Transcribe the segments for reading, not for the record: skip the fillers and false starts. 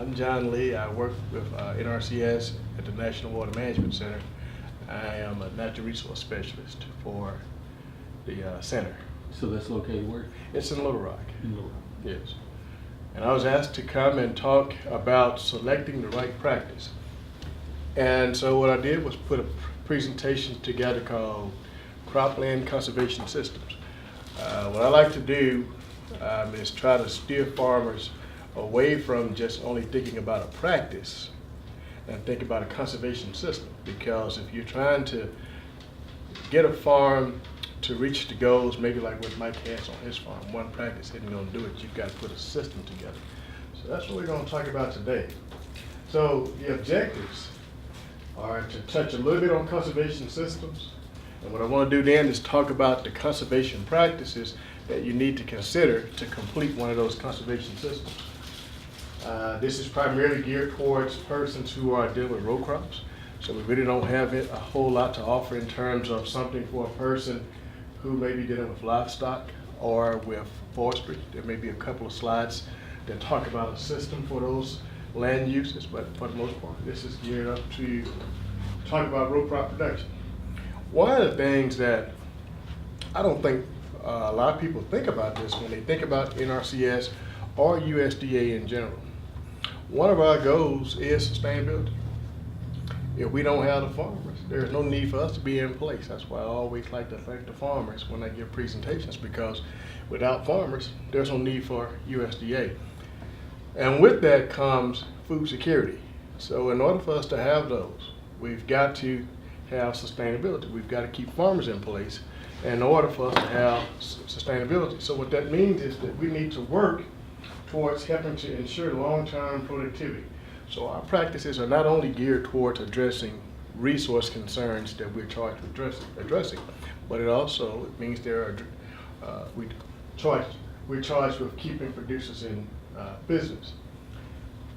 I'm John Lee. I work with NRCS at the National Water Management Center. I am a natural resource specialist for the center. So that's located where? It's in Little Rock. In Little Rock. Yes. And I was asked to come and talk about selecting the right practice. And so what I did was put a presentation together called Cropland Conservation Systems. What I like to do is try to steer farmers away from just only thinking about a practice and think about a conservation system. Because if you're trying to get a farm to reach the goals, maybe like what Mike has on his farm, one practice isn't going to do it. You've got to put a system together. So that's what we're going to talk about today. So the objectives are to touch a little bit on conservation systems. And what I want to do then is talk about the conservation practices that you need to consider to complete one of those conservation systems. This is primarily geared towards persons who are dealing with row crops. So we really don't have a whole lot to offer in terms of something for a person who may be dealing with livestock or with forestry. There may be a couple of slides that talk about a system for those land uses, but for the most part, this is geared up to talk about row crop production. One of the things that I don't think a lot of people think about this when they think about NRCS or USDA in general. One of our goals is sustainability. If we don't have the farmers, there's no need for us to be in place. That's why I always like to thank the farmers when I give presentations, because without farmers, there's no need for USDA. And with that comes food security. So in order for us to have those, we've got to have sustainability. We've got to keep farmers in place in order for us to have sustainability. So what that means is that we need to work towards helping to ensure long-term productivity. So our practices are not only geared towards addressing resource concerns that we're charged with addressing, but it also means we're charged with keeping producers in business.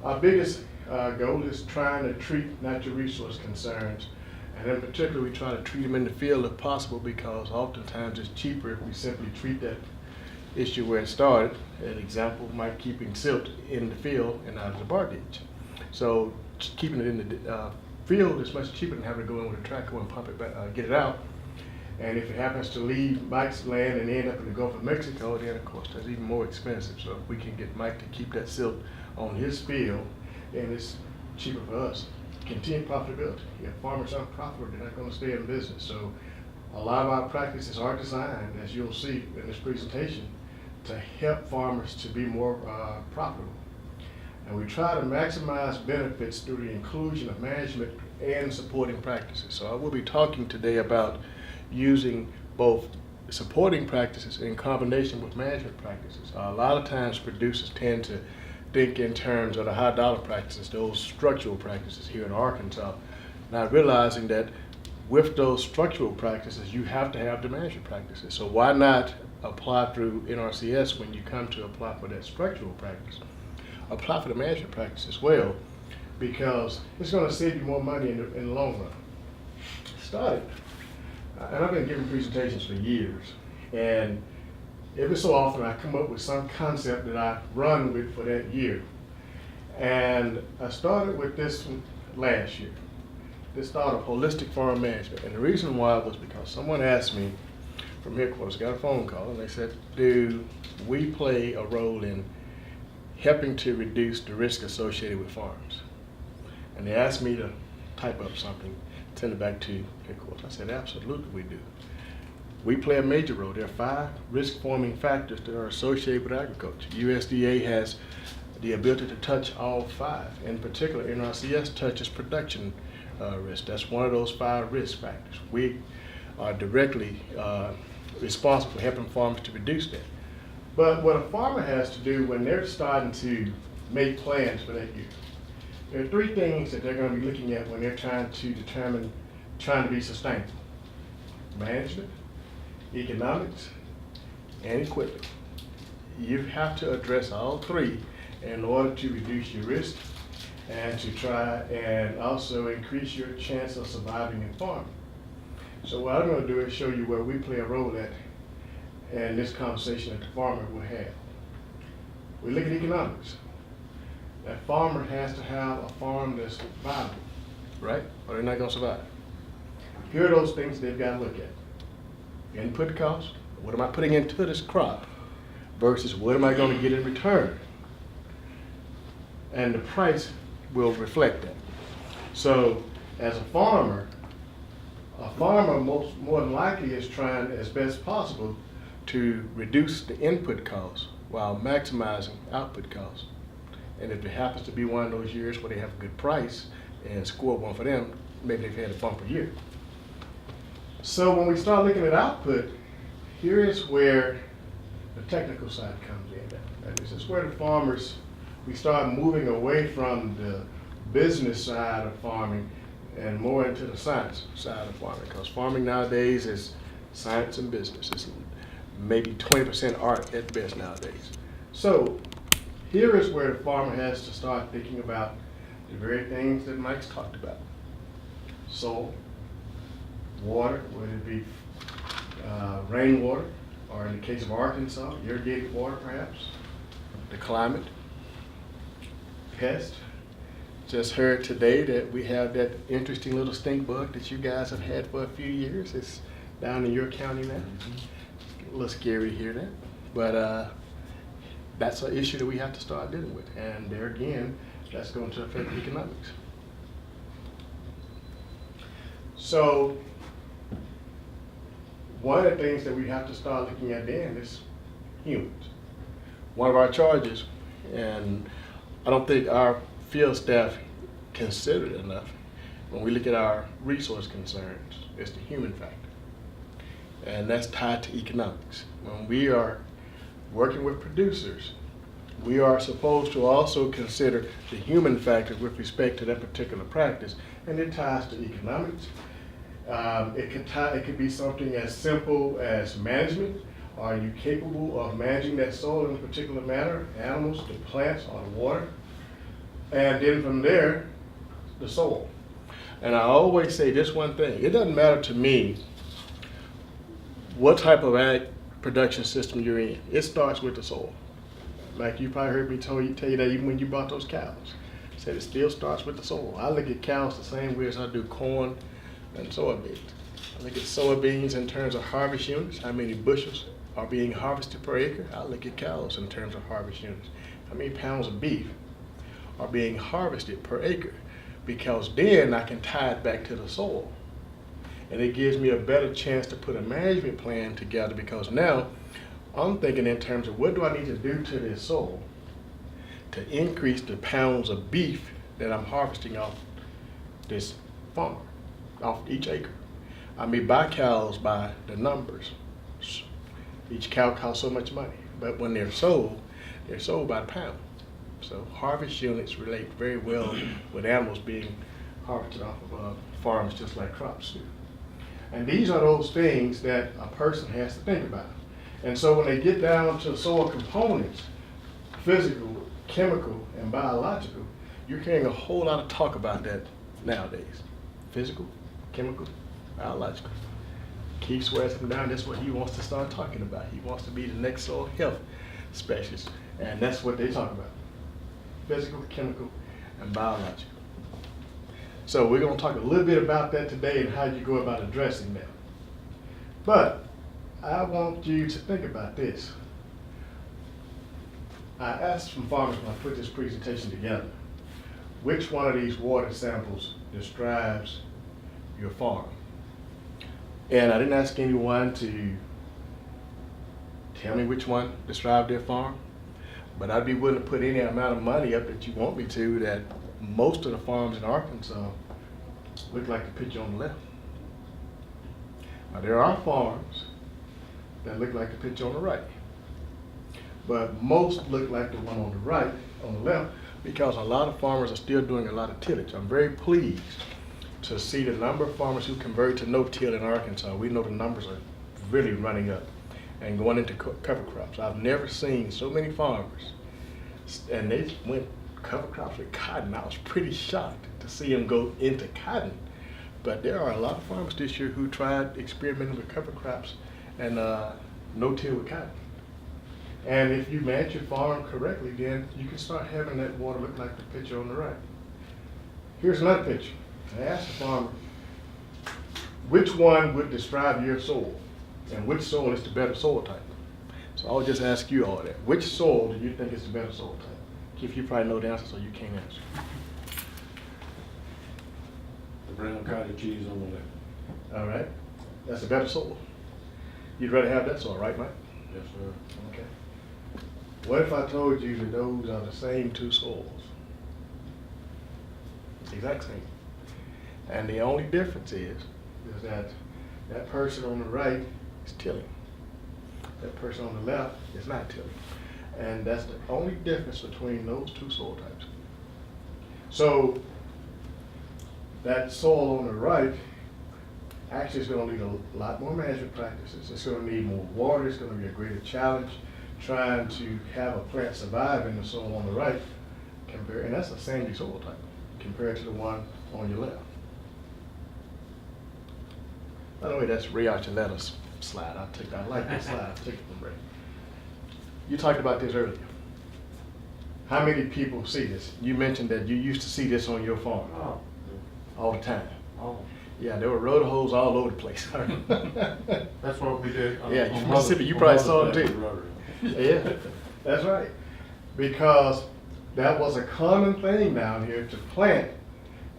Our biggest goal is trying to treat natural resource concerns, and in particular we try to treat them in the field if possible, because oftentimes it's cheaper if we simply treat that issue where it started. An example might keeping silt in the field and out of the bark ditch. So keeping it in the field is much cheaper than having to go in with a tractor and pump it back, get it out. And if it happens to leave Mike's land and end up in the Gulf of Mexico, then of course that's even more expensive. So if we can get Mike to keep that silt on his field, then it's cheaper for us. Continued profitability. If farmers aren't profitable, they're not going to stay in business. So a lot of our practices are designed, as you'll see in this presentation, to help farmers to be more profitable. And we try to maximize benefits through the inclusion of management and supporting practices. So I will be talking today about using both supporting practices in combination with management practices. A lot of times producers tend to think in terms of the high dollar practices, those structural practices here in Arkansas, not realizing that with those structural practices, you have to have the management practices. So why not apply through NRCS when you come to apply for that structural practice? Apply for the management practice as well, because it's going to save you more money in the long run. Started, and I've been giving presentations for years, and every so often I come up with some concept that I run with for that year. And I started with this one last year. This thought of holistic farm management. And the reason why was because someone asked me from headquarters, got a phone call, and they said, do we play a role in helping to reduce the risk associated with farms? And they asked me to type up something, send it back to headquarters. I said, absolutely we do. We play a major role. There are 5 risk-forming factors that are associated with agriculture. USDA has the ability to touch all 5. In particular, NRCS touches production risk. That's one of those 5 risk factors. We are directly responsible for helping farmers to reduce that. But what a farmer has to do when they're starting to make plans for that year, there are 3 things that they're going to be looking at when they're trying to be sustainable: management, economics, and equipment. You have to address all 3 in order to reduce your risk and to try and also increase your chance of surviving in farming. So what I'm going to do is show you where we play a role at in this conversation that the farmer will have. We look at economics. that farmer has to have a farm that's viable, right? Or they're not gonna survive. Here are those things they've got to look at. Input cost, what am I putting into this crop versus what am I gonna get in return? And the price will reflect that. So as a farmer more than likely is trying as best possible to reduce the input costs while maximizing output costs. And if it happens to be one of those years where they have a good price and score one for them, maybe they've had a bumper year. So when we start looking at output, here is where the technical side comes in. And this is where the farmers, we start moving away from the business side of farming and more into the science side of farming, because farming nowadays is science and business. It's maybe 20% art at best nowadays. So here is where the farmer has to start thinking about the very things that Mike's talked about. Soil, water, whether it be rainwater, or in the case of Arkansas, irrigated water perhaps, the climate, pest. Just heard today that we have that interesting little stink bug that you guys have had for a few years. It's down in your county now. A little scary to hear that, but that's an issue that we have to start dealing with. And there again, that's going to affect economics. So one of the things that we have to start looking at then is humans. One of our charges, and I don't think our field staff consider it enough when we look at our resource concerns, is the human factor. And that's tied to economics. When we are working with producers, we are supposed to also consider the human factor with respect to that particular practice, and it ties to economics. It could be something as simple as management. Are you capable of managing that soil in a particular manner? Animals, the plants, or the water? And then from there, the soil. And I always say this one thing: it doesn't matter to me what type of ag production system you're in. It starts with the soil. Like you probably heard me tell you that even when you bought those cows. I said it still starts with the soil. I look at cows the same way as I do corn and soybeans. I look at soybeans in terms of harvest units, how many bushels are being harvested per acre. I look at cows in terms of harvest units, how many pounds of beef are being harvested per acre, because then I can tie it back to the soil. And it gives me a better chance to put a management plan together, because now I'm thinking in terms of what do I need to do to this soil to increase the pounds of beef that I'm harvesting off this farm, off each acre. I may buy cows by the numbers. Each cow costs so much money, but when they're sold by the pound. So harvest units relate very well with animals being harvested off of farms just like crops do. And these are those things that a person has to think about. And so when they get down to soil components, physical, chemical, and biological, you're hearing a whole lot of talk about that nowadays. Physical, chemical, biological. Keith swears him down, that's what he wants to start talking about. He wants to be the next soil health specialist, and that's what they talk about. Physical, chemical, and biological. So we're going to talk a little bit about that today and how you go about addressing that. But I want you to think about this. I asked some farmers when I put this presentation together, which one of these water samples describes your farm? And I didn't ask anyone to tell me which one described their farm, but I'd be willing to put any amount of money up that you want me to that most of the farms in Arkansas look like the picture on the left. Now there are farms that look like the picture on the right, but most look like the one on the right, on the left, because a lot of farmers are still doing a lot of tillage. I'm very pleased to see the number of farmers who convert to no-till in Arkansas. We know the numbers are really running up and going into cover crops. I've never seen so many farmers, and they went cover crops with cotton. I was pretty shocked to see them go into cotton. But there are a lot of farmers this year who tried experimenting with cover crops and no-till with cotton. And if you manage your farm correctly, then you can start having that water look like the picture on the right. Here's another picture. I asked the farmer, which one would describe your soil? And which soil is the better soil type? So I'll just ask you all that. Which soil do you think is the better soil type? If you probably know the answer, so you can't answer. The brown cottage cheese on the left. All right. That's a better soil. You'd rather have that soil, right, Mike? Yes, sir. Okay. What if I told you that those are the same two soils? Exact same. And the only difference is that that person on the right is tilling. That person on the left is not tilling. And that's the only difference between those two soil types. So that soil on the right actually is going to need a lot more management practices. It's going to need more water. It's going to be a greater challenge trying to have a plant survive in the soil on the right, and that's a sandy soil type, compared to the one on your left. By the way, that's Ray Archuleta's slide. I like that slide. I took it from Ray. You talked about this earlier. How many people see this? You mentioned that you used to see this on your farm all the time. Oh. Yeah, there were rotor holes all over the place. That's what we did. Yeah, Mississippi, you probably saw them too. Yeah, that's right. Because that was a common thing down here to plant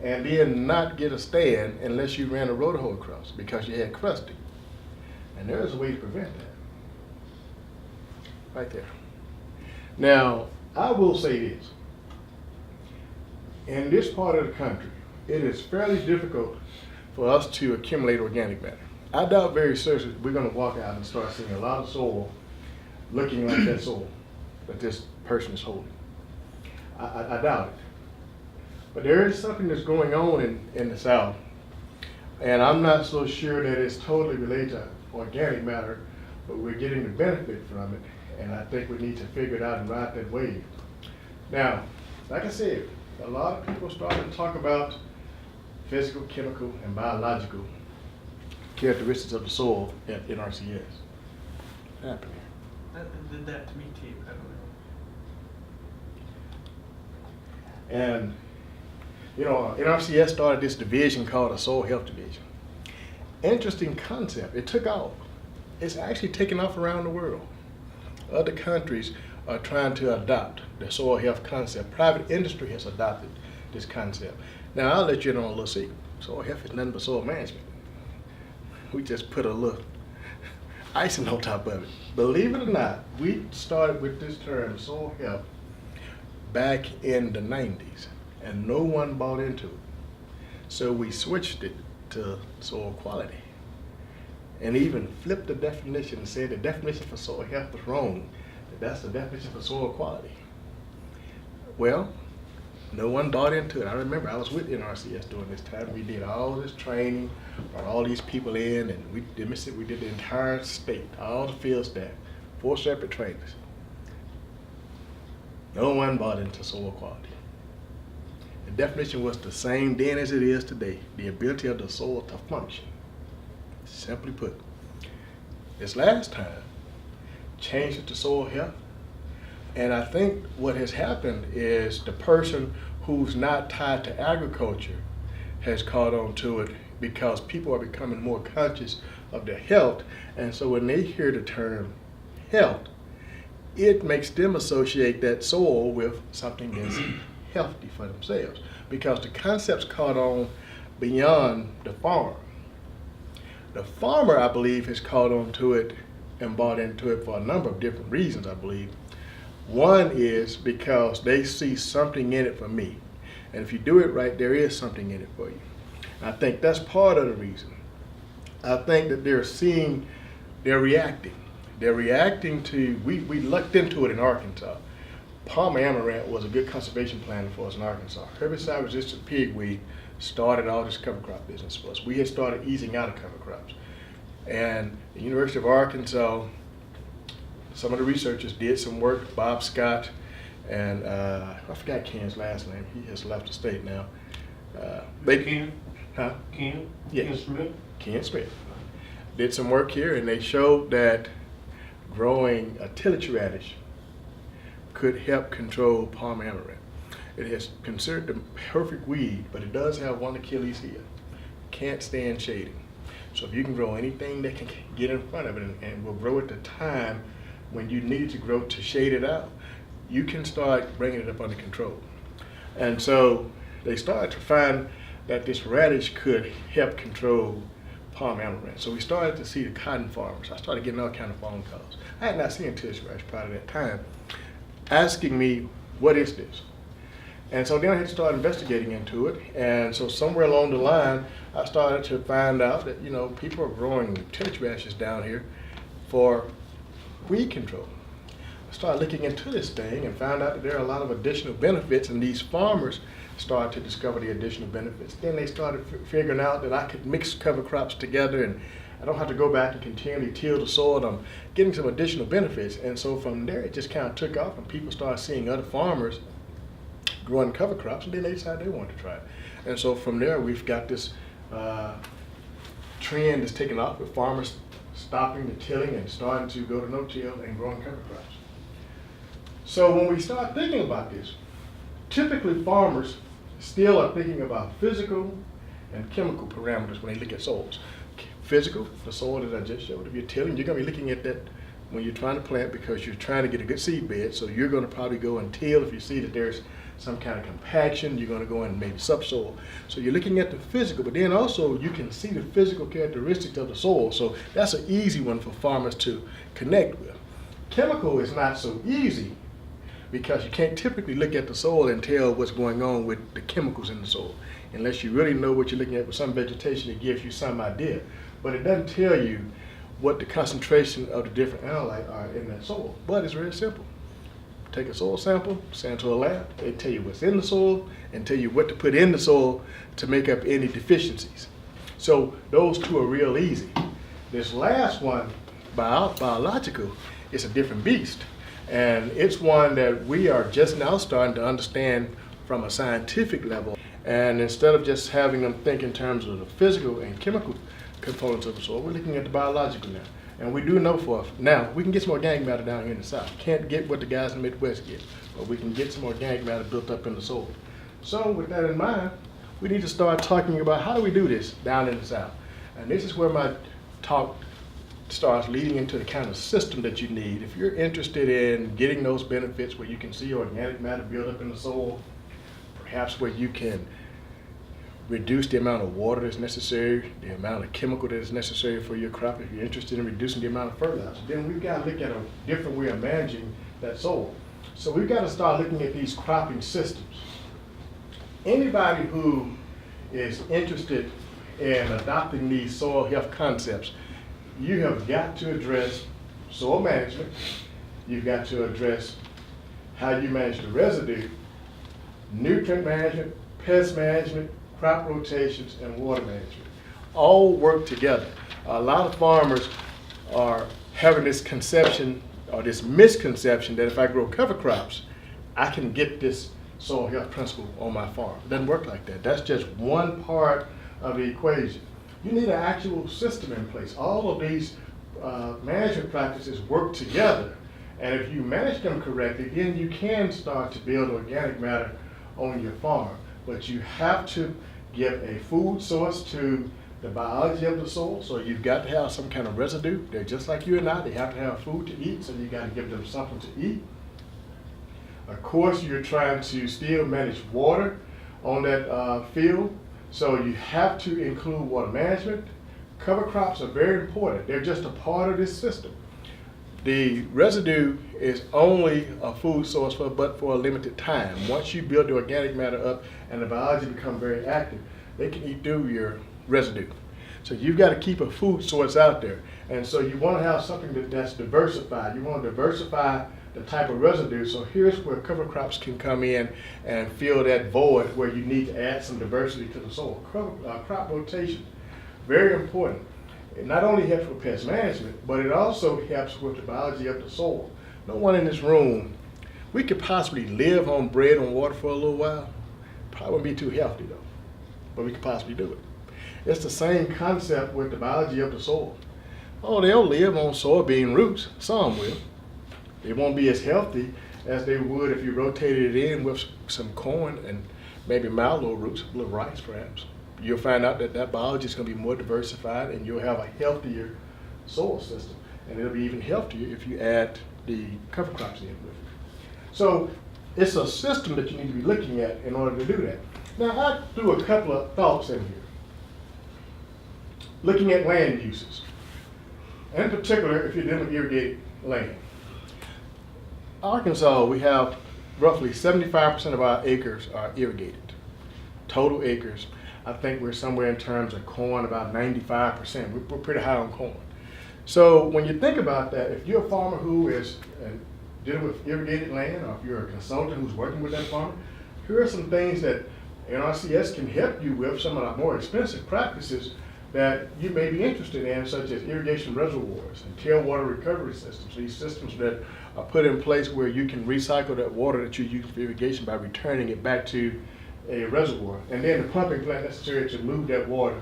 and then not get a stand unless you ran a rotor hole across because you had crusting. And there is a way to prevent that. Right there. Now, I will say this. In this part of the country, it is fairly difficult for us to accumulate organic matter. I doubt very seriously we're going to walk out and start seeing a lot of soil looking like that soil that this person is holding. I doubt it. But there is something that's going on in the South, and I'm not so sure that it's totally related to organic matter, but we're getting the benefit from it, and I think we need to figure it out and ride that wave. Now, like I said, a lot of people started to talk about physical, chemical, and biological characteristics of the soil at NRCS. Happening. That did that to me too. I don't know. And, you know, NRCS started this division called a Soil Health Division. Interesting concept. It took off. It's actually taken off around the world. Other countries are trying to adopt the soil health concept. Private industry has adopted this concept. Now, I'll let you know a little secret. Soil health is nothing but soil management. We just put a little icing on top of it. Believe it or not, we started with this term, soil health, back in the 90s, and no one bought into it. So we switched it to soil quality, and even flipped the definition and said the definition for soil health was wrong. That's the definition for soil quality. Well, no one bought into it. I remember I was with NRCS during this time. We did all this training, brought all these people in, and we did the entire state, all the field staff, 4 separate trainers. No one bought into soil quality. The definition was the same then as it is today, the ability of the soil to function. Simply put, this last time, changed it to soil health. And I think what has happened is the person who's not tied to agriculture has caught on to it because people are becoming more conscious of their health. And so when they hear the term health, it makes them associate that soil with something that's healthy for themselves, because the concept's caught on beyond the farm. The farmer, I believe, has caught on to it and bought into it for a number of different reasons, I believe. One is because they see something in it for me. And if you do it right, there is something in it for you. And I think that's part of the reason. I think that they're reacting. They're reacting to, we lucked into it in Arkansas. Palmer amaranth was a good conservation plan for us in Arkansas. Herbicide-resistant pigweed started all this cover crop business for us. We had started easing out of cover crops. And the University of Arkansas, some of the researchers did some work, Bob Scott, and I forgot Ken's last name. He has left the state now. Ken? Huh? Ken? Yes. Ken Smith? Ken Smith. Did some work here, and they showed that growing a tillage radish could help control palm amaranth. It is considered the perfect weed, but it does have one Achilles heel. Can't stand shading. So if you can grow anything that can get in front of it and will grow at the time when you need to grow to shade it out, you can start bringing it up under control. And so they started to find that this radish could help control palm amaranth. So we started to see the cotton farmers. I started getting all kind of phone calls. I had not seen tillage radish prior to that time, asking me, what is this? And so then I had to start investigating into it. And so somewhere along the line, I started to find out that, people are growing tillage radishes down here for weed control. I started looking into this thing and found out that there are a lot of additional benefits, and these farmers started to discover the additional benefits. Then they started figuring out that I could mix cover crops together and I don't have to go back and continually till the soil, and I'm getting some additional benefits. And so from there, it just kind of took off, and people started seeing other farmers growing cover crops, and then they decided they wanted to try it. And so from there, we've got this trend that's taken off with farmers stopping the tilling and starting to go to no-till and growing cover crops. So when we start thinking about this, typically farmers still are thinking about physical and chemical parameters when they look at soils. Physical, the soil that I just showed. If you're tilling, you're going to be looking at that when you're trying to plant because you're trying to get a good seed bed. So you're going to probably go and till if you see that there's some kind of compaction. You're going to go in maybe subsoil. So you're looking at the physical, but then also you can see the physical characteristics of the soil. So that's an easy one for farmers to connect with. Chemical is not so easy because you can't typically look at the soil and tell what's going on with the chemicals in the soil. Unless you really know what you're looking at with some vegetation, it gives you some idea. But it doesn't tell you what the concentration of the different analytes are in that soil. But it's very simple. Take a soil sample, send it to a lab, they tell you what's in the soil and tell you what to put in the soil to make up any deficiencies. So those two are real easy. This last one, biological, is a different beast. And it's one that we are just now starting to understand from a scientific level. And instead of just having them think in terms of the physical and chemical components of the soil, we're looking at the biological now. And we do know now, we can get some organic matter down here in the South. Can't get what the guys in the Midwest get, but we can get some organic matter built up in the soil. So with that in mind, we need to start talking about how do we do this down in the South. And this is where my talk starts leading into the kind of system that you need. If you're interested in getting those benefits where you can see organic matter build up in the soil, perhaps where you can reduce the amount of water that's necessary, the amount of chemical that is necessary for your crop, if you're interested in reducing the amount of fertilizer, then we've got to look at a different way of managing that soil. So we've got to start looking at these cropping systems. Anybody who is interested in adopting these soil health concepts, you have got to address soil management, you've got to address how you manage the residue, nutrient management, pest management, crop rotations, and water management. All work together. A lot of farmers are having this conception or this misconception that if I grow cover crops, I can get this soil health principle on my farm. It doesn't work like that. That's just one part of the equation. You need an actual system in place. All of these management practices work together. And if you manage them correctly, then you can start to build organic matter on your farm. But you have to give a food source to the biology of the soil. So you've got to have some kind of residue. They're just like you and I. They have to have food to eat, so you got to give them something to eat. Of course, you're trying to still manage water on that field. So you have to include water management. Cover crops are very important. They're just a part of this system. The residue is only a food source but for a limited time. Once you build the organic matter up and the biology become very active, they can eat through your residue. So you've got to keep a food source out there. And so you want to have something that's diversified. You want to diversify the type of residue. So here's where cover crops can come in and fill that void where you need to add some diversity to the soil. Crop rotation, very important. It not only helps with pest management, but it also helps with the biology of the soil. No one in this room, we could possibly live on bread and water for a little while. Probably wouldn't be too healthy though, but we could possibly do it. It's the same concept with the biology of the soil. Oh, they'll live on soybean roots. Some will. They won't be as healthy as they would if you rotated it in with some corn and maybe mallow roots, a little rice perhaps. You'll find out that that biology is going to be more diversified and you'll have a healthier soil system. And it'll be even healthier if you add the cover crops in with it. So it's a system that you need to be looking at in order to do that. Now I threw a couple of thoughts in here. Looking at land uses. In particular, if you're dealing with irrigated land. Arkansas, we have roughly 75% of our acres are irrigated. Total acres, I think we're somewhere in terms of corn about 95%. We're pretty high on corn. So when you think about that, if you're a farmer who is dealing with irrigated land, or if you're a consultant who's working with that farmer, here are some things that NRCS can help you with, some of the more expensive practices that you may be interested in, such as irrigation reservoirs and tailwater recovery systems. These systems that are put in place where you can recycle that water that you use for irrigation by returning it back to a reservoir, and then the pumping plant necessary to move that water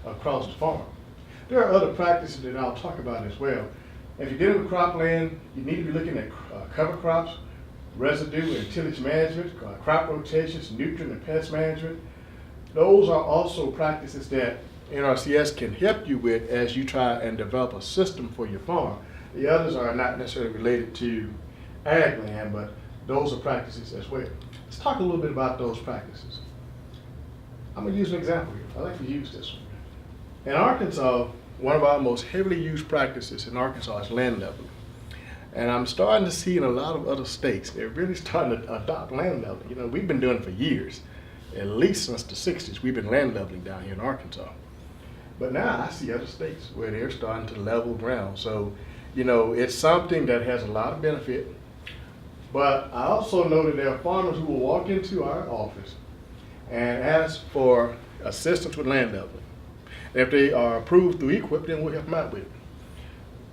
across the farm. There are other practices that I'll talk about as well. If you're dealing with cropland, you need to be looking at cover crops, residue and tillage management, crop rotations, nutrient and pest management. Those are also practices that NRCS can help you with as you try and develop a system for your farm. The others are not necessarily related to ag land, but those are practices as well. Let's talk a little bit about those practices. I'm going to use an example here. I like to use this one. In Arkansas, one of our most heavily used practices in Arkansas is land leveling. And I'm starting to see in a lot of other states, they're really starting to adopt land leveling. You know, we've been doing it for years. At least since the 60s, we've been land leveling down here in Arkansas. But now I see other states where they're starting to level ground. So, you know, it's something that has a lot of benefit. But I also know that there are farmers who will walk into our office and ask for assistance with land leveling. If they are approved through EQIP, then we'll help them out with it.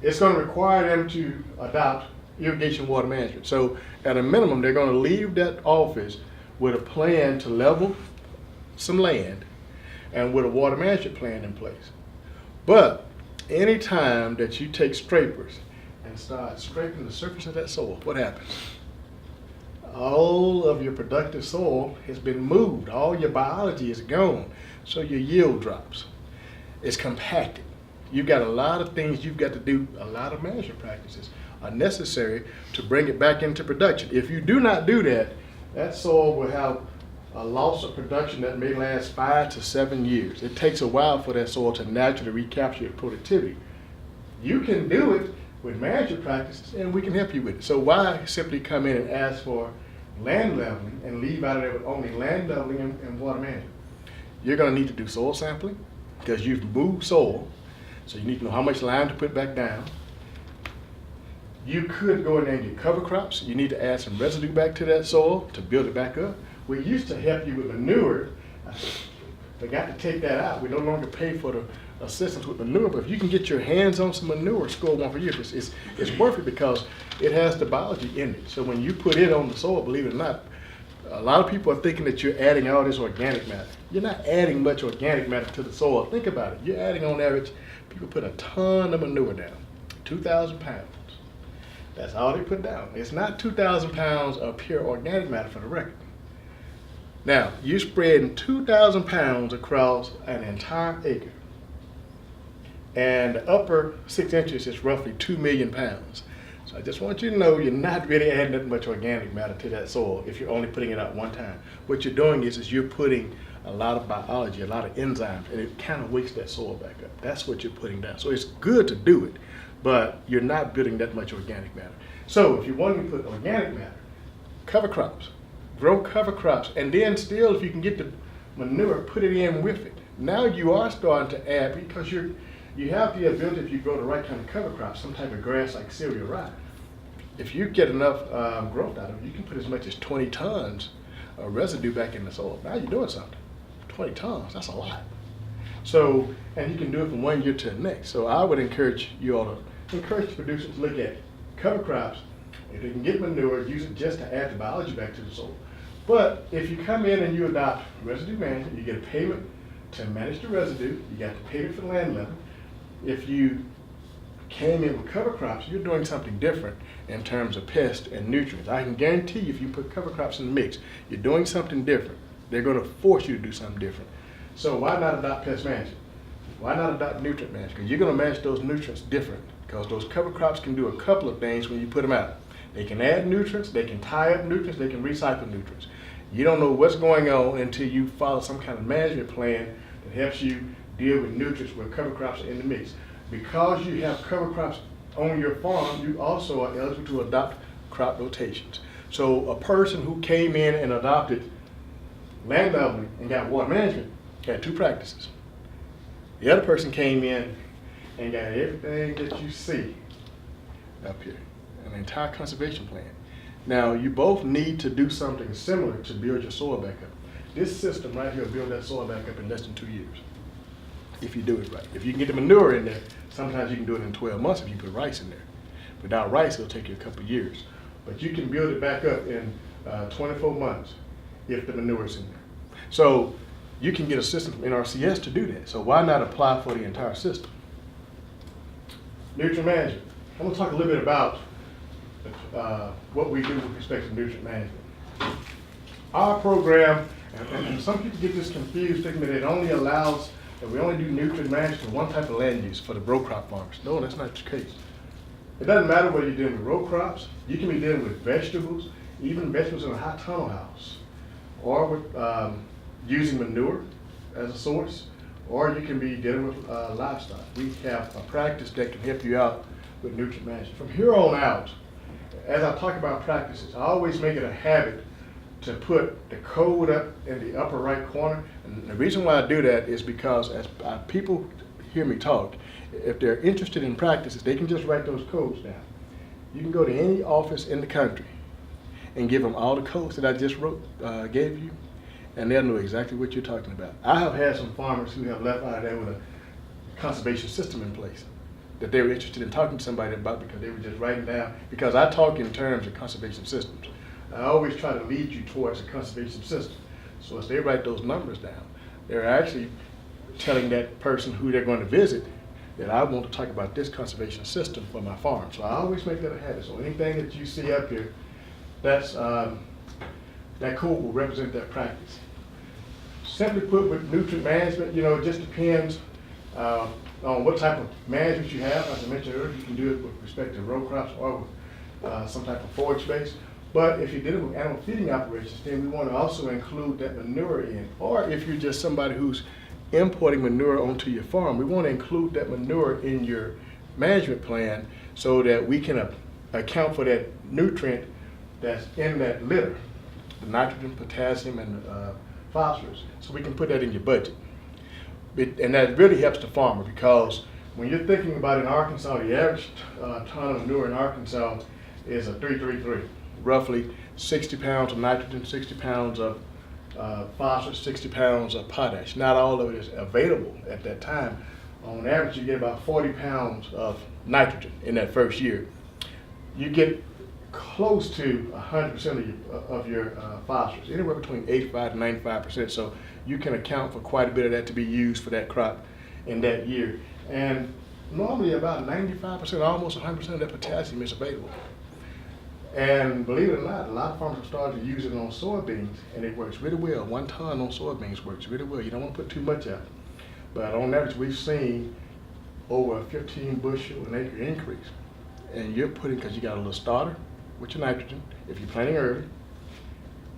It's going to require them to adopt irrigation water management. So at a minimum, they're going to leave that office with a plan to level some land and with a water management plan in place. But anytime that you take scrapers and start scraping the surface of that soil, what happens? All of your productive soil has been moved. All your biology is gone. So your yield drops. It's compacted. You've got a lot of things you've got to do, a lot of management practices are necessary to bring it back into production. If you do not do that, that soil will have a loss of production that may last 5 to 7 years. It takes a while for that soil to naturally recapture its productivity. You can do it with management practices and we can help you with it. So why simply come in and ask for land leveling and leave out of there with only land leveling and water management? You're going to need to do soil sampling because you've moved soil. So you need to know how much lime to put back down. You could go in there and get cover crops. You need to add some residue back to that soil to build it back up. We used to help you with manure. I forgot to take that out. We no longer pay for the assistance with manure, but if you can get your hands on some manure, score one for you. It's worth it because it has the biology in it. So when you put it on the soil, believe it or not, a lot of people are thinking that you're adding all this organic matter. You're not adding much organic matter to the soil. Think about it. You're adding on average, people put a ton of manure down, 2,000 pounds. That's all they put down. It's not 2,000 pounds of pure organic matter for the record. Now, you're spreading 2,000 pounds across an entire acre. And the upper 6 inches is roughly 2 million pounds. So I just want you to know you're not really adding that much organic matter to that soil if you're only putting it out one time. What you're doing is you're putting a lot of biology, a lot of enzymes, and it kind of wakes that soil back up. That's what you're putting down. So it's good to do it, but you're not building that much organic matter. So if you want to put organic matter, cover crops, grow cover crops, and then still if you can get the manure, put it in with it. Now you are starting to add, because you have the ability, if you grow the right kind of cover crop, some type of grass like cereal rye. If you get enough growth out of it, you can put as much as 20 tons of residue back in the soil. Now you're doing something. 20 tons, that's a lot. So, and you can do it from 1 year to the next. So I would encourage you all to encourage the producers to look at cover crops. If they can get manure, use it just to add the biology back to the soil. But if you come in and you adopt residue management, you get a payment to manage the residue, you got the payment for land level. If you came in with cover crops, you're doing something different in terms of pests and nutrients. I can guarantee you if you put cover crops in the mix, you're doing something different. They're going to force you to do something different. So why not adopt pest management? Why not adopt nutrient management? Because you're going to manage those nutrients different, because those cover crops can do a couple of things when you put them out. They can add nutrients, they can tie up nutrients, they can recycle nutrients. You don't know what's going on until you follow some kind of management plan that helps you deal with nutrients where cover crops are in the mix. Because you have cover crops on your farm, you also are eligible to adopt crop rotations. So a person who came in and adopted land leveling and got water management had two practices. The other person came in and got everything that you see up here, an entire conservation plan. Now, you both need to do something similar to build your soil back up. This system right here will build that soil back up in less than 2 years, if you do it right. If you can get the manure in there, sometimes you can do it in 12 months if you put rice in there. Without rice, it'll take you a couple of years. But you can build it back up in 24 months if the manure is in there. So you can get a system from NRCS to do that. So why not apply for the entire system? Nutrient management. I'm gonna talk a little bit about what we do with respect to nutrient management. Our program, and some people get this confused thinking that it only allows, that we only do nutrient management for one type of land use, for the row crop farmers. No, that's not the case. It doesn't matter whether you're dealing with row crops, you can be dealing with vegetables, even vegetables in a hot tunnel house, or with using manure as a source, or you can be dealing with livestock. We have a practice that can help you out with nutrient management. From here on out, as I talk about practices, I always make it a habit to put the code up in the upper right corner. And the reason why I do that is because as people hear me talk, if they're interested in practices, they can just write those codes down. You can go to any office in the country and give them all the codes that I just gave you, and they'll know exactly what you're talking about. I have had some farmers who have left out of there with a conservation system in place that they were interested in talking to somebody about because they were just writing down, because I talk in terms of conservation systems. I always try to lead you towards a conservation system. So as they write those numbers down, they're actually telling that person who they're going to visit that I want to talk about this conservation system for my farm. So I always make that a habit. So anything that you see up here, that's that code will represent that practice. Simply put, with nutrient management, it just depends on what type of management you have. As I mentioned earlier, you can do it with respect to row crops or with some type of forage base. But if you're dealing with animal feeding operations, then we want to also include that manure in. Or if you're just somebody who's importing manure onto your farm, we want to include that manure in your management plan so that we can account for that nutrient that's in that litter, the nitrogen, potassium, and phosphorus. So we can put that in your budget. And that really helps the farmer, because when you're thinking about in Arkansas, the average ton of manure in Arkansas is a 333. Roughly 60 pounds of nitrogen, 60 pounds of phosphorus, 60 pounds of potash. Not all of it is available at that time. On average, you get about 40 pounds of nitrogen in that first year. You get close to 100% of your phosphorus, anywhere between 85 to 95%. So you can account for quite a bit of that to be used for that crop in that year. And normally about 95%, almost 100% of that potassium is available. And believe it or not, a lot of farmers have started to use it on soybeans, and it works really well. 1 ton on soybeans works really well. You don't want to put too much out. But on average, we've seen over a 15 bushel an acre increase. And you're putting, because you got a little starter with your nitrogen, if you're planting early,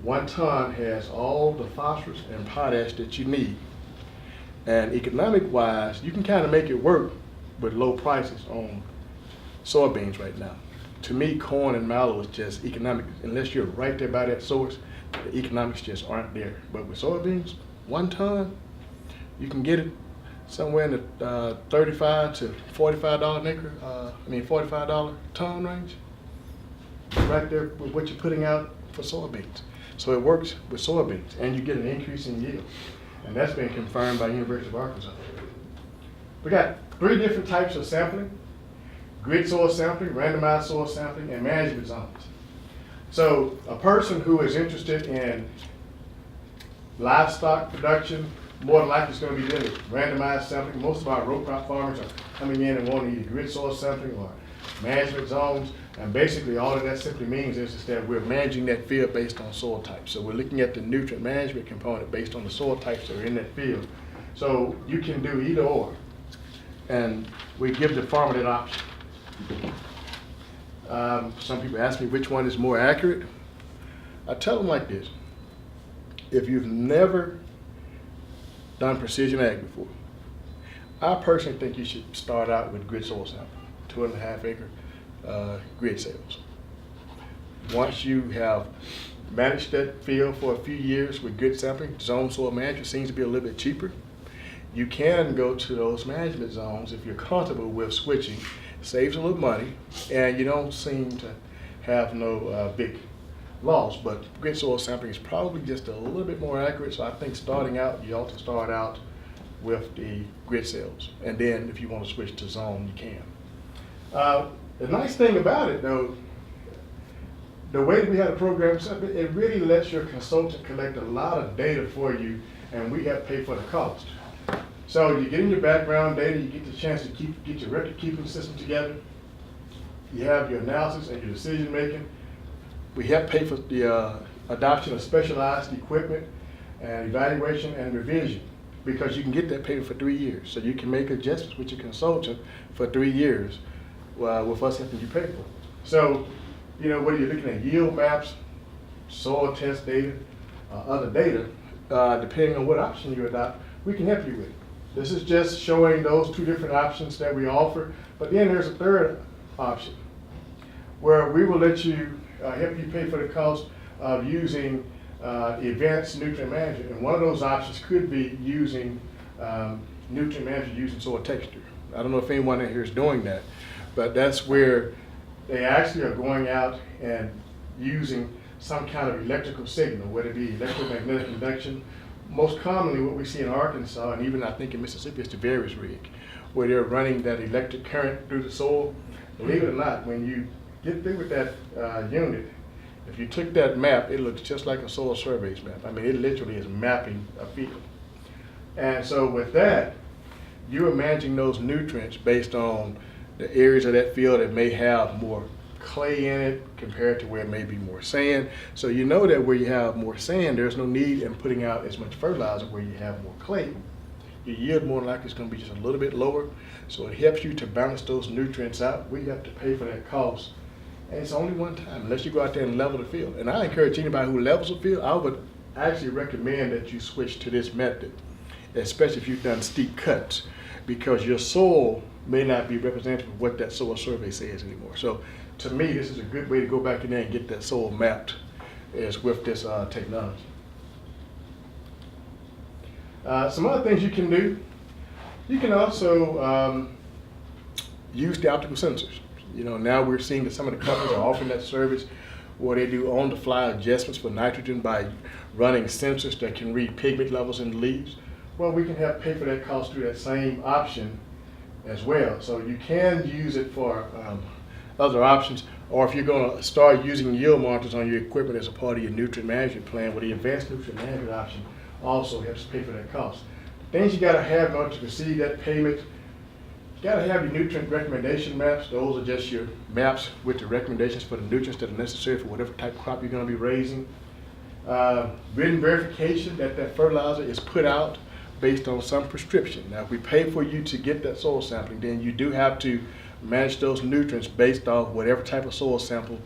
1 ton has all the phosphorus and potash that you need. And economic-wise, you can kind of make it work with low prices on soybeans right now. To me, corn and mallow is just economic. Unless you're right there by that source, the economics just aren't there. But with soybeans, 1 ton, you can get it somewhere in the $35 to $45 an acre, $45 ton range. Right there with what you're putting out for soybeans. So it works with soybeans, and you get an increase in yield. And that's been confirmed by University of Arkansas. We got 3 different types of sampling: grid soil sampling, randomized soil sampling, and management zones. So a person who is interested in livestock production more than likely is going to be doing randomized sampling. Most of our row crop farmers are coming in and wanting either grid soil sampling or management zones. And basically all of that simply means is that we're managing that field based on soil type. So we're looking at the nutrient management component based on the soil types that are in that field. So you can do either or. And we give the farmer that option. Some people ask me which one is more accurate. I tell them like this. If you've never done precision ag before, I personally think you should start out with grid soil sampling, 2.5 acre grid sales. Once you have managed that field for a few years with grid sampling, zone soil management seems to be a little bit cheaper. You can go to those management zones if you're comfortable with switching. Saves a little money, and you don't seem to have no big loss. But grid soil sampling is probably just a little bit more accurate. So I think starting out, you ought to start out with the grid sales, and then if you want to switch to zone, you can. The nice thing about it, though, the way that we had a program set up, it really lets your consultant collect a lot of data for you, and we have to pay for the cost. So you get in your background data, you get the chance to get your record keeping system together. You have your analysis and your decision making. We help pay for the adoption of specialized equipment and evaluation and revision, because you can get that payment for 3 years. So you can make adjustments with your consultant for 3 years with us helping you pay for it. So, you know, whether you're looking at yield maps, soil test data, other data, depending on what option you adopt, we can help you with it. This is just showing those 2 different options that we offer, but then there's a third option where we will let you help you pay for the cost of using advanced nutrient management. And one of those options could be using nutrient management using soil texture. I don't know if anyone in here is doing that, but that's where they actually are going out and using some kind of electrical signal, whether it be electromagnetic induction. Most commonly what we see in Arkansas, and even I think in Mississippi, is the Various rig, where they're running that electric current through the soil. Believe it or not, when you get through with that unit, if you took that map, it looks just like a soil surveys map. I mean, it literally is mapping a field. And so with that, you are managing those nutrients based on the areas of that field that may have more clay in it compared to where it may be more sand. So you know that where you have more sand, there's no need in putting out as much fertilizer. Where you have more clay, your yield more likely is going to be just a little bit lower. So it helps you to balance those nutrients out. We have to pay for that cost. And it's only one time, unless you go out there and level the field. And I encourage anybody who levels the field, I would actually recommend that you switch to this method, especially if you've done steep cuts, because your soil may not be representative of what that soil survey says anymore. So to me, this is a good way to go back in there and get that soil mapped, is with this technology. Some other things you can do, you can also use the optical sensors. You know, now we're seeing that some of the companies are offering that service where they do on-the-fly adjustments for nitrogen by running sensors that can read pigment levels in the leaves. Well, we can help pay for that cost through that same option as well. So you can use it for other options, or if you're going to start using yield monitors on your equipment as a part of your nutrient management plan, with the advanced nutrient management option also helps pay for that cost. Things you got to have in order to receive that payment: you got to have your nutrient recommendation maps. Those are just your maps with the recommendations for the nutrients that are necessary for whatever type of crop you're going to be raising. Written verification that that fertilizer is put out based on some prescription. Now, if we pay for you to get that soil sampling, then you do have to manage those nutrients based off whatever type of soil sample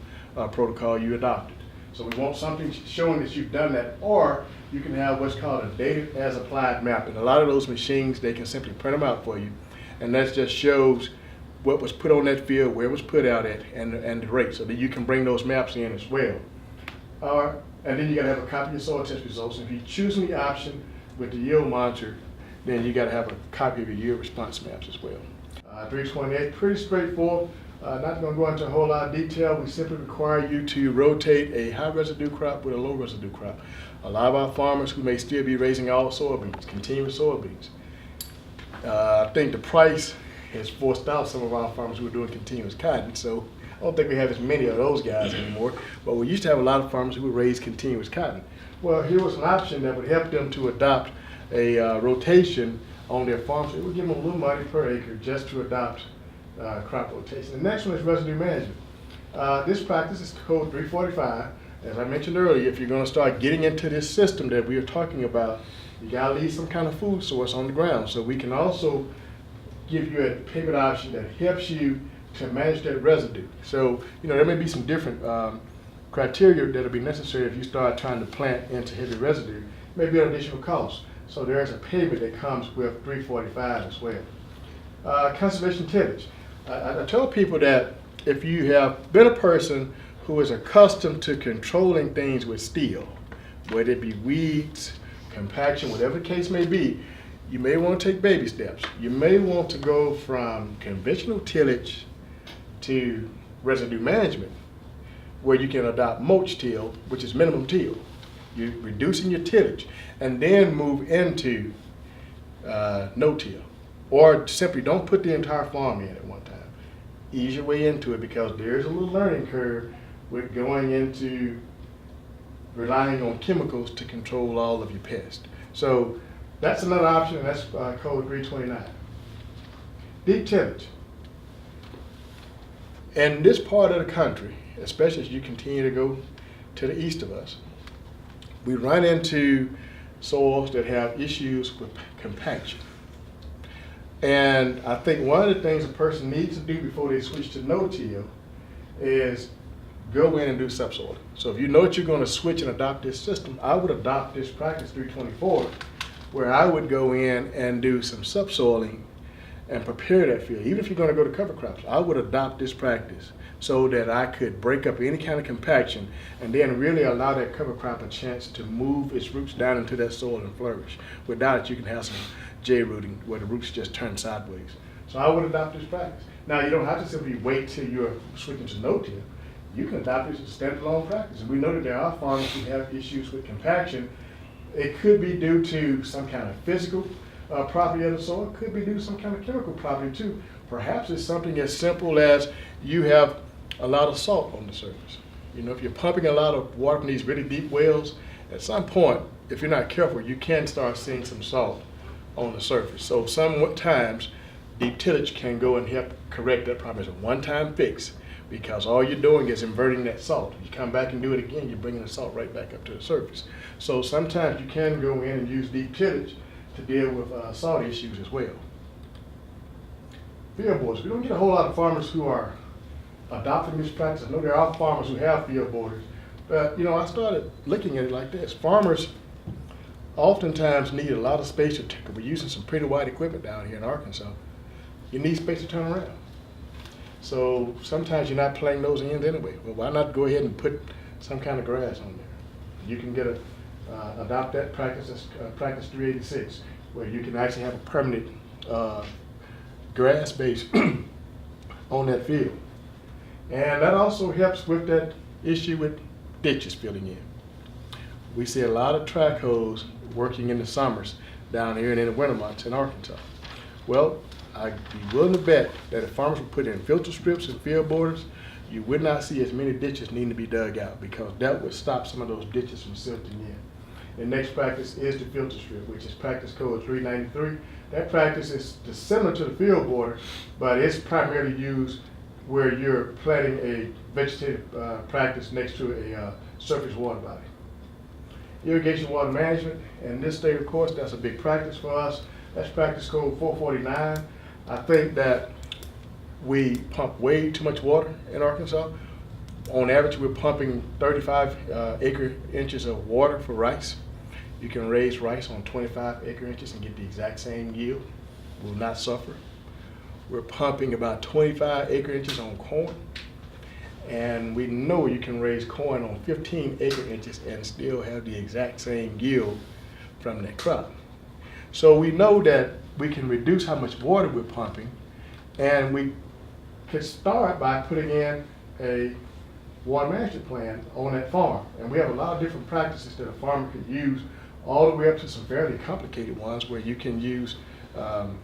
protocol you adopted. So we want something showing that you've done that, or you can have what's called a data as applied map. And a lot of those machines, they can simply print them out for you. And that just shows what was put on that field, where it was put out at, and the rate, so that you can bring those maps in as well. And then you got to have a copy of your soil test results. And if you're choosing the option with the yield monitor, then you got to have a copy of your yield response maps as well. 328, pretty straightforward. Not going to go into a whole lot of detail. We simply require you to rotate a high residue crop with a low residue crop. A lot of our farmers who may still be raising all soybeans, continuous soybeans, I think the price has forced out some of our farmers who are doing continuous cotton. So I don't think we have as many of those guys anymore. But we used to have a lot of farmers who would raise continuous cotton. Well, here was an option that would help them to adopt a rotation on their farms. It would give them a little money per acre just to adopt crop rotation. The next one is residue management. This practice is code 345. As I mentioned earlier, if you're going to start getting into this system that we are talking about, you got to leave some kind of food source on the ground. So we can also give you a payment option that helps you to manage that residue. So, there may be some different criteria that'll be necessary if you start trying to plant into heavy residue. Maybe an additional cost. So there's a payment that comes with 345 as well. Conservation tillage. I tell people that if you have been a person who is accustomed to controlling things with steel, whether it be weeds, compaction, whatever the case may be, you may want to take baby steps. You may want to go from conventional tillage to residue management, where you can adopt mulch till, which is minimum till. You're reducing your tillage, and then move into no-till. Or simply don't put the entire farm in at one time. Ease your way into it, because there's a little learning curve with going into relying on chemicals to control all of your pests. So that's another option, and that's code 329. Deep tillage. In this part of the country, especially as you continue to go to the east of us, we run into soils that have issues with compaction. And I think one of the things a person needs to do before they switch to no-till is go in and do subsoiling. So if you know that you're going to switch and adopt this system, I would adopt this practice 324, where I would go in and do some subsoiling and prepare that field. Even if you're going to go to cover crops, I would adopt this practice so that I could break up any kind of compaction and then really allow that cover crop a chance to move its roots down into that soil and flourish. Without it, you can have some J-rooting where the roots just turn sideways. So I would adopt this practice. Now, you don't have to simply wait till you're switching to no-till. You can adopt this as a standalone practice. And we know that there are farmers who have issues with compaction. It could be due to some kind of physical property of the soil. It could be due to some kind of chemical property too. Perhaps it's something as simple as you have a lot of salt on the surface. If you're pumping a lot of water from these really deep wells, at some point, if you're not careful, you can start seeing some salt on the surface. So sometimes deep tillage can go and help correct that problem. It's a one-time fix, because all you're doing is inverting that salt. You come back and do it again, you're bringing the salt right back up to the surface. So sometimes you can go in and use deep tillage to deal with salt issues as well. Field borders. We don't get a whole lot of farmers who are adopting this practice. I know there are farmers who have field borders, but I started looking at it like this. Farmers oftentimes need a lot of space to we're using some pretty wide equipment down here in Arkansas. You need space to turn around. So sometimes you're not playing those ends anyway. Well, why not go ahead and put some kind of grass on there? You can get adopt that practice as practice 386, where you can actually have a permanent grass base on that field. And that also helps with that issue with ditches filling in. We see a lot of track hoes working in the summers down here and in the winter months in Arkansas. Well, I'd be willing to bet that if farmers would put in filter strips and field borders, you would not see as many ditches needing to be dug out, because that would stop some of those ditches from silting in. The next practice is the filter strip, which is practice code 393. That practice is similar to the field border, but it's primarily used where you're planting a vegetative practice next to a surface water body. Irrigation water management, in this state, of course, that's a big practice for us. That's practice code 449. I think that we pump way too much water in Arkansas. On average, we're pumping 35 acre inches of water for rice. You can raise rice on 25 acre inches and get the exact same yield. Will not suffer. We're pumping about 25 acre inches on corn. And we know you can raise corn on 15 acre inches and still have the exact same yield from that crop. So we know that we can reduce how much water we're pumping, and we could start by putting in a water management plan on that farm. And we have a lot of different practices that a farmer could use, all the way up to some fairly complicated ones where you can use water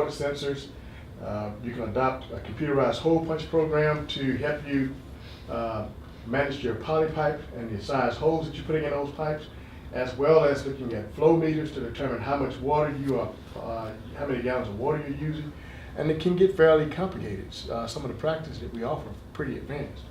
sensors. You can adopt a computerized hole punch program to help you manage your poly pipe and the size holes that you're putting in those pipes. as well as looking at flow meters to determine how much water you are, how many gallons of water you're using, and it can get fairly complicated. Some of the practices that we offer are pretty advanced.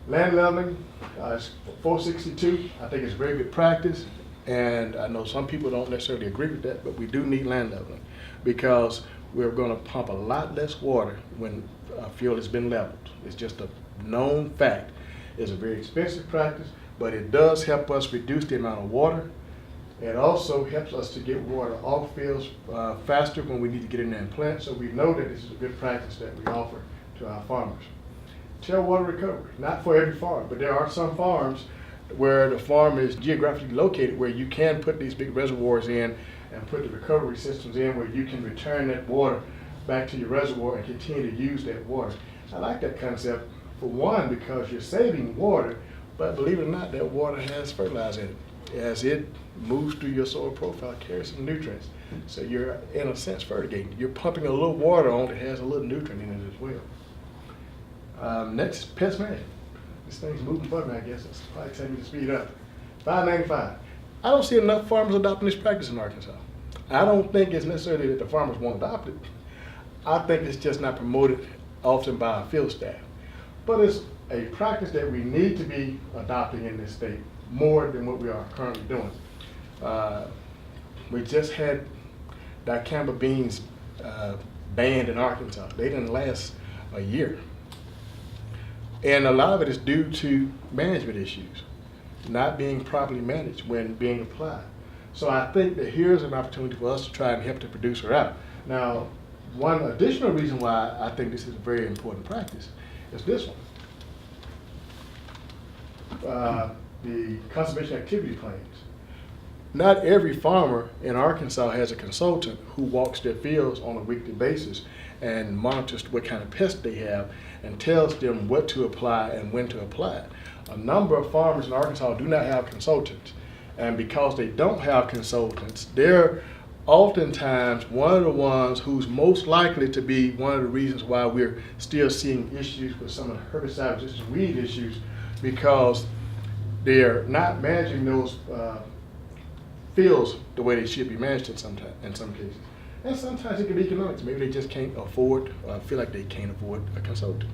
Land leveling is 462. I think it's a very good practice, and I know some people don't necessarily agree with that, but we do need land leveling because we're going to pump a lot less water when a field has been leveled. It's just a known fact. It's a very expensive practice, but it does help us reduce the amount of water. It also helps us to get water off fields faster when we need to get in there and plant, so we know that this is a good practice that we offer to our farmers. Tailwater recovery, not for every farm, but there are some farms where the farm is geographically located where you can put these big reservoirs in and put the recovery systems in where you can return that water back to your reservoir and continue to use that water. I like that concept, for one, because you're saving water, but believe it or not, that water has fertilizer in it. As it moves through your soil profile, it carries some nutrients. So you're, in a sense, fertigating. You're pumping a little water on that has a little nutrient in it as well. Next, pest management. This thing's moving button, I guess. It's probably telling me to speed up. 595. I don't see enough farmers adopting this practice in Arkansas. I don't think it's necessarily that the farmers won't adopt it. I think it's just not promoted often by our field staff. But it's a practice that we need to be adopting in this state more than what we are currently doing. We just had dicamba beans banned in Arkansas. They didn't last a year. And a lot of it is due to management issues, not being properly managed when being applied. So I think that here's an opportunity for us to try and help the producer out. Now, one additional reason why I think this is a very important practice is this one. The conservation activity plans. Not every farmer in Arkansas has a consultant who walks their fields on a weekly basis and monitors what kind of pests they have and tells them what to apply and when to apply it. A number of farmers in Arkansas do not have consultants, and because they don't have consultants, they're oftentimes one of the ones who's most likely to be one of the reasons why we're still seeing issues with some of the herbicide-resistant weed issues, because they're not managing those fields the way they should be managed in some cases. And sometimes it can be economics. Maybe they just can't afford, feel like they can't afford a consultant.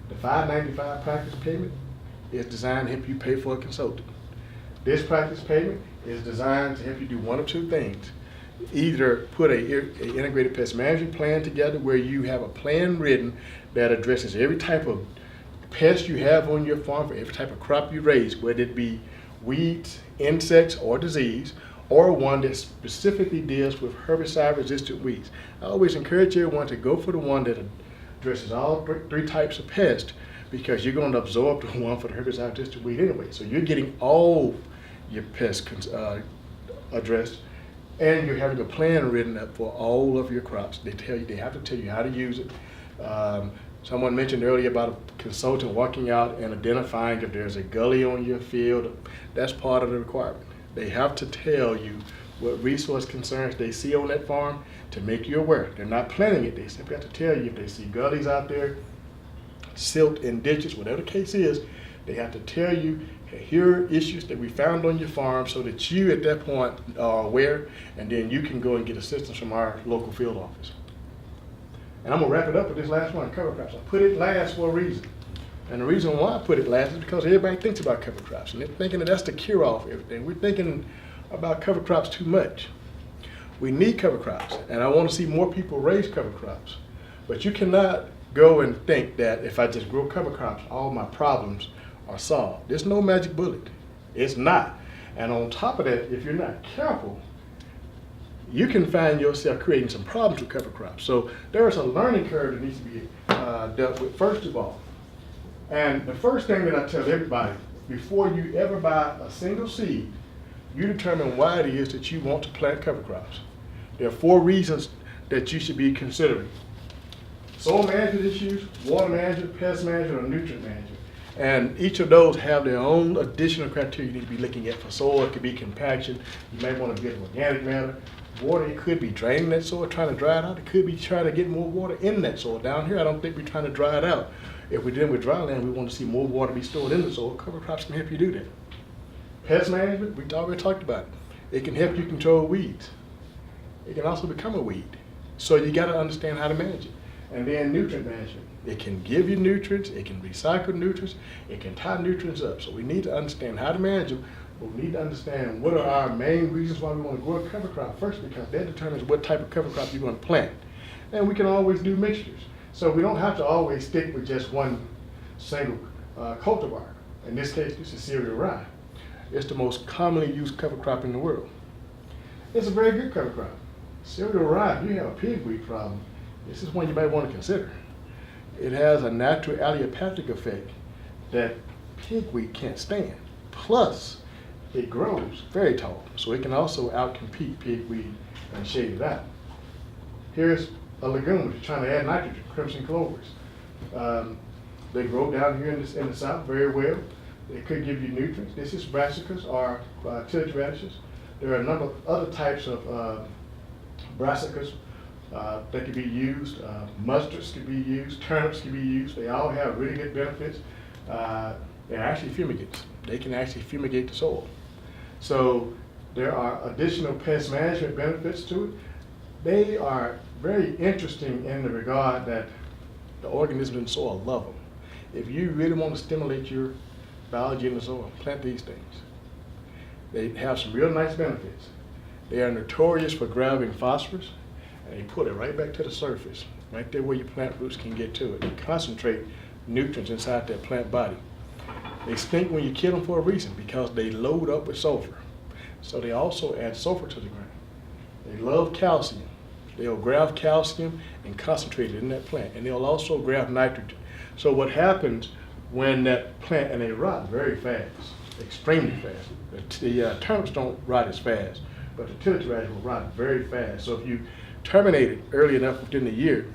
The 595 practice payment is designed to help you pay for a consultant. This practice payment is designed to help you do one of two things. Either put a integrated pest management plan together where you have a plan written that addresses every type of pest you have on your farm for every type of crop you raise, whether it be weeds, insects, or disease, or one that specifically deals with herbicide-resistant weeds. I always encourage everyone to go for the one that addresses all three types of pests, because you're going to absorb the one for the herbicide-resistant weed anyway. So you're getting all your pests addressed, and you're having a plan written up for all of your crops. They have to tell you how to use it. Someone mentioned earlier about a consultant walking out and identifying if there's a gully on your field. That's part of the requirement. They have to tell you what resource concerns they see on that farm to make you aware. They're not planning it. They simply have to tell you if they see gullies out there, silt in ditches, whatever the case is. They have to tell you, hey, here are issues that we found on your farm, so that you at that point are aware, and then you can go and get assistance from our local field office. And I'm going to wrap it up with this last one, cover crops. I put it last for a reason. And the reason why I put it last is because everybody thinks about cover crops, and they're thinking that that's the cure-all for everything. We're thinking about cover crops too much. We need cover crops, and I want to see more people raise cover crops. But you cannot go and think that if I just grow cover crops, all my problems are solved. There's no magic bullet. It's not. And on top of that, if you're not careful, you can find yourself creating some problems with cover crops. So there is a learning curve that needs to be dealt with first of all. And the first thing that I tell everybody, before you ever buy a single seed, you determine why it is that you want to plant cover crops. There are 4 reasons that you should be considering: soil management issues, water management, pest management, or nutrient management. And each of those have their own additional criteria you need to be looking at. For soil, it could be compaction. You may want to get organic matter. Water, it could be draining that soil, trying to dry it out. It could be trying to get more water in that soil. Down here, I don't think we're trying to dry it out. If we're dealing with dry land, we want to see more water be stored in the soil. Cover crops can help you do that. Pest management, we already talked about it. It can help you control weeds. It can also become a weed. So you gotta understand how to manage it. And then nutrient management. It can give you nutrients, it can recycle nutrients, it can tie nutrients up. So we need to understand how to manage them, but we need to understand what are our main reasons why we want to grow a cover crop first, because that determines what type of cover crop you're going to plant. And we can always do mixtures. So we don't have to always stick with just one single cultivar. In this case, this is cereal rye. It's the most commonly used cover crop in the world. It's a very good cover crop. Cereal rye, if you have a pigweed problem, this is one you might want to consider. It has a natural allelopathic effect that pigweed can't stand. Plus, it grows very tall, so it can also outcompete pigweed and shade it out. Here's a legume that's trying to add nitrogen, crimson clovers. They grow down here in the south very well. They could give you nutrients. This is brassicas or tillage radishes. There are a number of other types of brassicas that can be used. Mustards can be used. Turnips can be used. They all have really good benefits. They're actually fumigants. They can actually fumigate the soil. So there are additional pest management benefits to it. They are very interesting in the regard that the organisms in the soil love them. If you really want to stimulate your biology in the soil, plant these things. They have some real nice benefits. They are notorious for grabbing phosphorus, and they put it right back to the surface, right there where your plant roots can get to it, and concentrate nutrients inside that plant body. They stink when you kill them for a reason, because they load up with sulfur. So they also add sulfur to the ground. They love calcium. They'll grab calcium and concentrate it in that plant, and they'll also grab nitrogen. So what happens when that plant, and they rot very fast, extremely fast. The turnips don't rot as fast, but the tillage radish will rot very fast. So if you terminate it early enough within the year,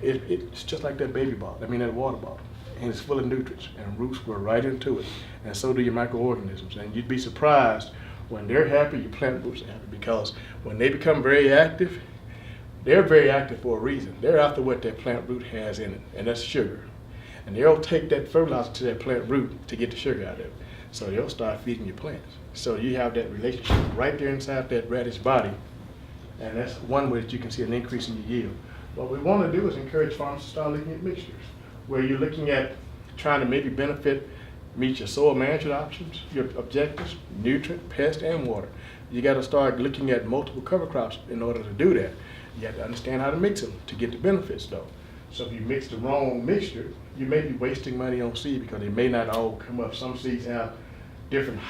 it's just like that baby bottle, that water bottle. And it's full of nutrients, and roots grow right into it. And so do your microorganisms. And you'd be surprised when they're happy, your plant roots are happy, because when they become very active, they're very active for a reason. They're after what that plant root has in it, and that's sugar. And they'll take that fertilizer to that plant root to get the sugar out of it. So they'll start feeding your plants. So you have that relationship right there inside that radish body, and that's one way that you can see an increase in your yield. What we want to do is encourage farmers to start looking at mixtures, where you're looking at trying to maybe meet your soil management options, your objectives, nutrient, pest, and water. You got to start looking at multiple cover crops in order to do that. You have to understand how to mix them to get the benefits, though. So if you mix the wrong mixture, you may be wasting money on seed, because they may not all come up. Some seeds have different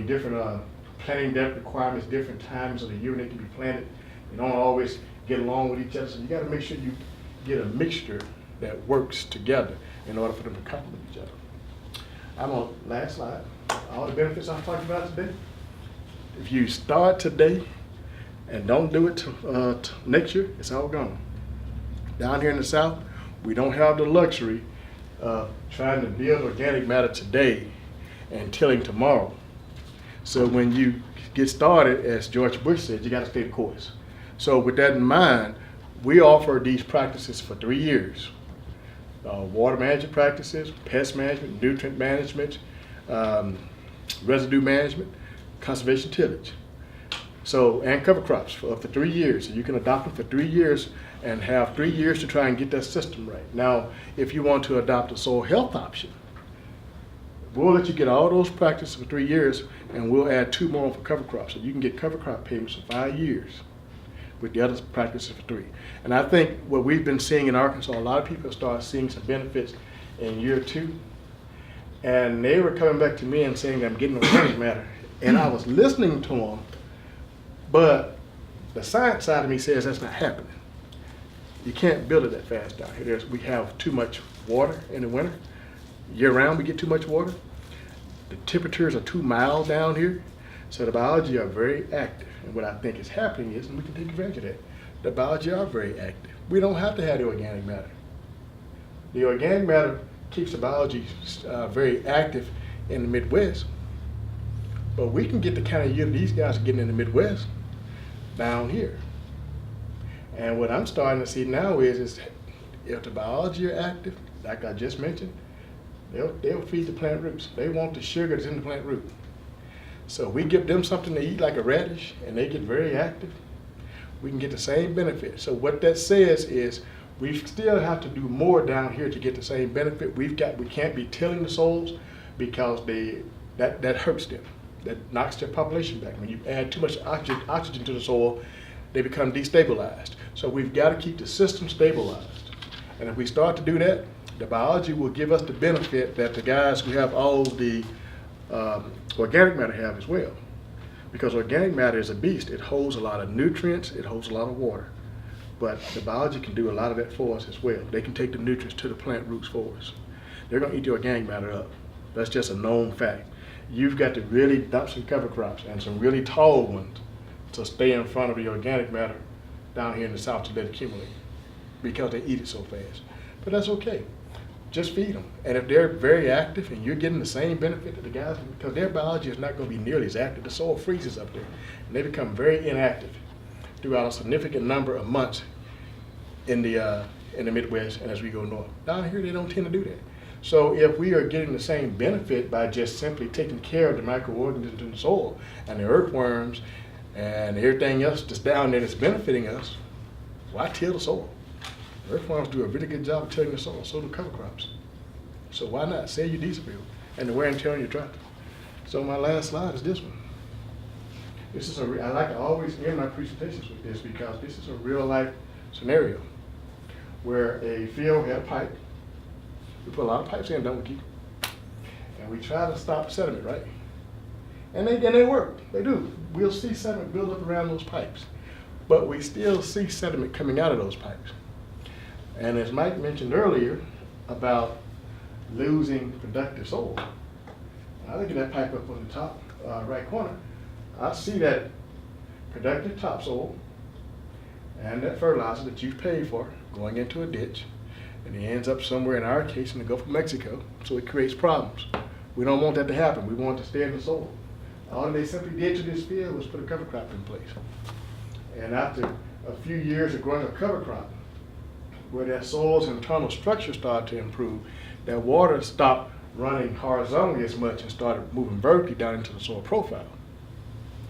different planting depth requirements, different times of the year when they can be planted. They don't always get along with each other, so you got to make sure you get a mixture that works together in order for them to complement each other. I'm on last slide. All the benefits I'm talking about today. If you start today and don't do it next year, it's all gone. Down here in the South, we don't have the luxury of trying to build organic matter today and tilling tomorrow. So when you get started, as George Bush said, you got to stay the course. So with that in mind, we offer these practices for 3 years. Water management practices, pest management, nutrient management, residue management, conservation tillage. So, and cover crops for 3 years. So you can adopt them for 3 years and have 3 years to try and get that system right. Now, if you want to adopt a soil health option, we'll let you get all those practices for 3 years, and we'll add 2 more for cover crops. So you can get cover crop payments for 5 years with the other practices for 3. And I think what we've been seeing in Arkansas, a lot of people start seeing some benefits in year 2. And they were coming back to me and saying, I'm getting organic matter. And I was listening to them, but the science side of me says that's not happening. You can't build it that fast down here. We have too much water in the winter. Year round we get too much water. The temperatures are too mild down here. So the biology are very active. And what I think is happening is, and we can take advantage of that, the biology are very active. We don't have to have the organic matter. The organic matter keeps the biology very active in the Midwest. But we can get the kind of yield these guys are getting in the Midwest down here. And what I'm starting to see now is if the biology are active, like I just mentioned, they'll feed the plant roots. They want the sugar that's in the plant root. So we give them something to eat like a radish and they get very active, we can get the same benefit. So what that says is we still have to do more down here to get the same benefit. We can't be tilling the soils because that hurts them. That knocks their population back. When you add too much oxygen to the soil, they become destabilized. So we've got to keep the system stabilized. And if we start to do that, the biology will give us the benefit that the guys who have all the organic matter have as well. Because organic matter is a beast. It holds a lot of nutrients, it holds a lot of water. But the biology can do a lot of that for us as well. They can take the nutrients to the plant roots for us. They're going to eat the organic matter up. That's just a known fact. You've got to really dump some cover crops and some really tall ones to stay in front of the organic matter down here in the south to let it accumulate because they eat it so fast. But that's okay. Just feed them. And if they're very active and you're getting the same benefit that the guys, because their biology is not going to be nearly as active, the soil freezes up there and they become very inactive throughout a significant number of months in the Midwest and as we go north. Down here, they don't tend to do that. So if we are getting the same benefit by just simply taking care of the microorganisms in the soil and the earthworms and everything else that's down there that's benefiting us, why till the soil? Earthworms do a really good job of tilling the soil, so do cover crops. So why not save your diesel fuel and the wear and tear on your tractor? So my last slide is this one. This is I like to always end my presentations with this because this is a real life scenario where a field had a pipe. We put a lot of pipes in, don't we, Keith? And we try to stop sediment, right? And they work, they do. We'll see sediment build up around those pipes, but we still see sediment coming out of those pipes. And as Mike mentioned earlier about losing productive soil, I look at that pipe up on the top right corner, I see that productive topsoil and that fertilizer that you've paid for going into a ditch, and it ends up somewhere, in our case, in the Gulf of Mexico, so it creates problems. We don't want that to happen. We want it to stay in the soil. All they simply did to this field was put a cover crop in place. And after a few years of growing a cover crop, where that soil's internal structure started to improve, that water stopped running horizontally as much and started moving vertically down into the soil profile.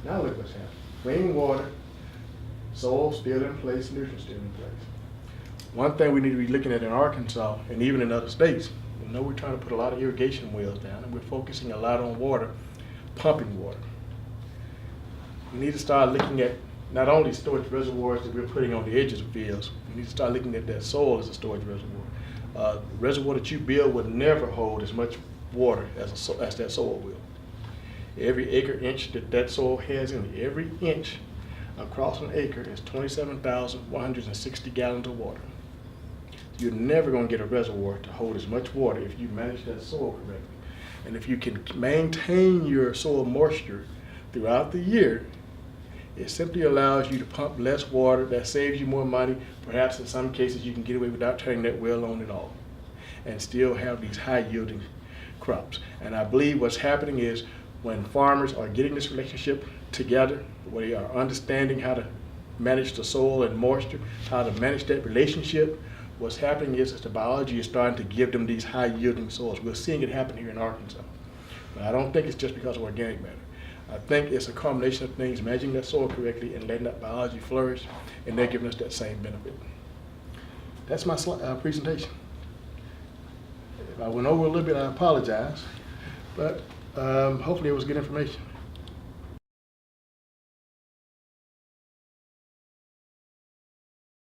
Now look what's happening. Clean water, soil still in place, nutrients still in place. One thing we need to be looking at in Arkansas and even in other states, we know we're trying to put a lot of irrigation wells down and we're focusing a lot on water, pumping water. We need to start looking at not only storage reservoirs that we're putting on the edges of fields, we need to start looking at that soil as a storage reservoir. The reservoir that you build would never hold as much water as that soil will. Every acre inch that soil has in it, every inch across an acre is 27,160 gallons of water. You're never going to get a reservoir to hold as much water if you manage that soil correctly. And if you can maintain your soil moisture throughout the year, it simply allows you to pump less water. That saves you more money. Perhaps in some cases you can get away without turning that well on at all and still have these high yielding crops. And I believe what's happening is when farmers are getting this relationship together, where they are understanding how to manage the soil and moisture, how to manage that relationship, what's happening is the biology is starting to give them these high yielding soils. We're seeing it happen here in Arkansas. But I don't think it's just because of organic matter. I think it's a combination of things, managing that soil correctly and letting that biology flourish, and they're giving us that same benefit. That's my presentation. If I went over a little bit, I apologize, but hopefully it was good information.